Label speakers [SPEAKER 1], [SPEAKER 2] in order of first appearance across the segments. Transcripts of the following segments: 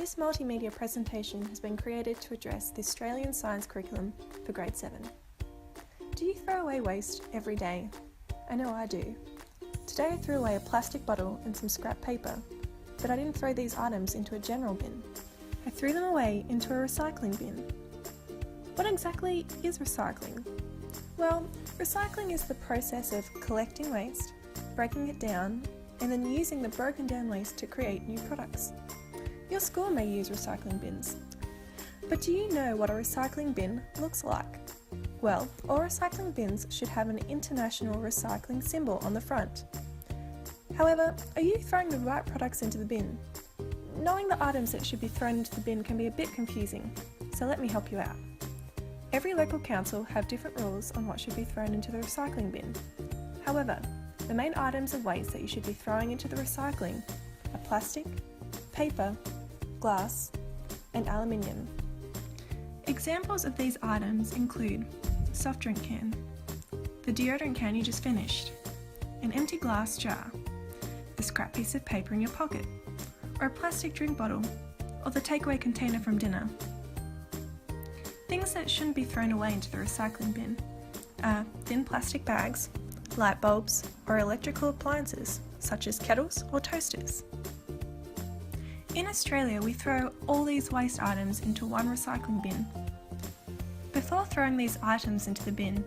[SPEAKER 1] This multimedia presentation has been created to address the Australian Science Curriculum for Grade 7. Do you throw away waste every day? I know I do. Today I threw away a plastic bottle and some scrap paper, but I didn't throw these items into a general bin. I threw them away into a recycling bin. What exactly is recycling? Well, recycling is the process of collecting waste, breaking it down, and then using the broken down waste to create new products. Your school may use recycling bins. But do you know what a recycling bin looks like? Well, all recycling bins should have an international recycling symbol on the front. However, are you throwing the right products into the bin? Knowing the items that should be thrown into the bin can be a bit confusing, so let me help you out. Every local council have different rules on what should be thrown into the recycling bin. However, the main items of waste that you should be throwing into the recycling are plastic, paper, glass, and aluminium. Examples of these items include a soft drink can, the deodorant can you just finished, an empty glass jar, the scrap piece of paper in your pocket, or a plastic drink bottle, or the takeaway container from dinner. Things that shouldn't be thrown away into the recycling bin are thin plastic bags, light bulbs, or electrical appliances such as kettles or toasters. In Australia, we throw all these waste items into one recycling bin. Before throwing these items into the bin,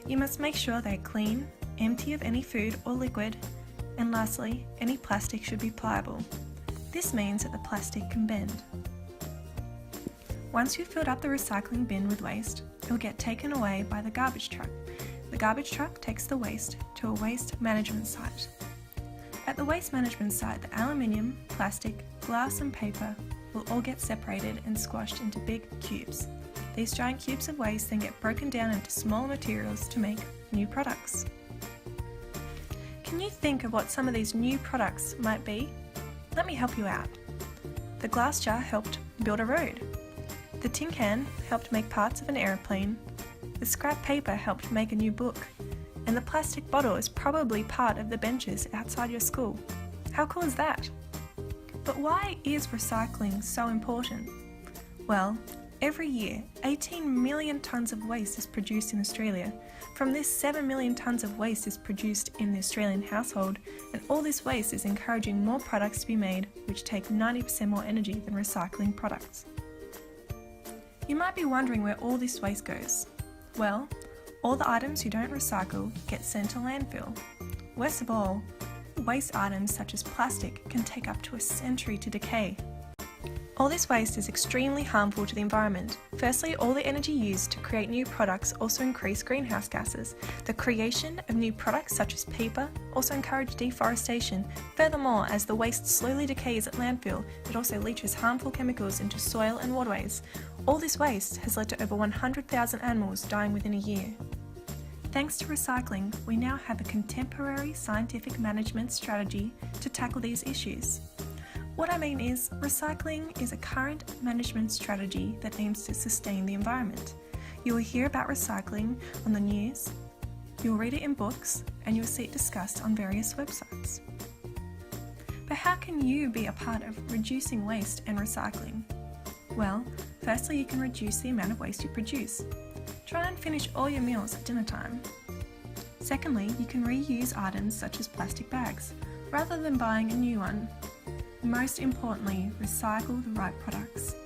[SPEAKER 1] you must make sure they're clean, empty of any food or liquid, and lastly, any plastic should be pliable. This means that the plastic can bend. Once you've filled up the recycling bin with waste, it will get taken away by the garbage truck. The garbage truck takes the waste to a waste management site. At the waste management site, the aluminium, plastic, glass and paper will all get separated and squashed into big cubes. These giant cubes of waste then get broken down into smaller materials to make new products. Can you think of what some of these new products might be? Let me help you out. The glass jar helped build a road. The tin can helped make parts of an aeroplane. The scrap paper helped make a new book. And the plastic bottle is probably part of the benches outside your school. How cool is that? But why is recycling so important? Well, every year, 18 million tonnes of waste is produced in Australia. From this, 7 million tonnes of waste is produced in the Australian household, and all this waste is encouraging more products to be made which take 90% more energy than recycling products. You might be wondering where all this waste goes. Well, all the items you don't recycle get sent to landfill. Worst of all, waste items such as plastic can take up to a century to decay. All this waste is extremely harmful to the environment. Firstly, all the energy used to create new products also increase greenhouse gases. The creation of new products such as paper also encourage deforestation. Furthermore, as the waste slowly decays at landfill, it also leaches harmful chemicals into soil and waterways. All this waste has led to over 100,000 animals dying within a year. Thanks to recycling, we now have a contemporary scientific management strategy to tackle these issues. What I mean is, recycling is a current management strategy that aims to sustain the environment. You will hear about recycling on the news, you'll read it in books, and you'll see it discussed on various websites. But how can you be a part of reducing waste and recycling? Well, firstly, you can reduce the amount of waste you produce. Try and finish all your meals at dinner time. Secondly, you can reuse items such as plastic bags, rather than buying a new one. Most importantly, recycle the right products.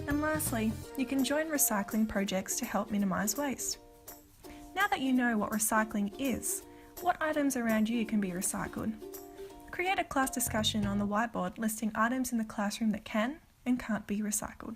[SPEAKER 1] And lastly, you can join recycling projects to help minimise waste. Now that you know what recycling is, what items around you can be recycled? Create a class discussion on the whiteboard listing items in the classroom that can and can't be recycled.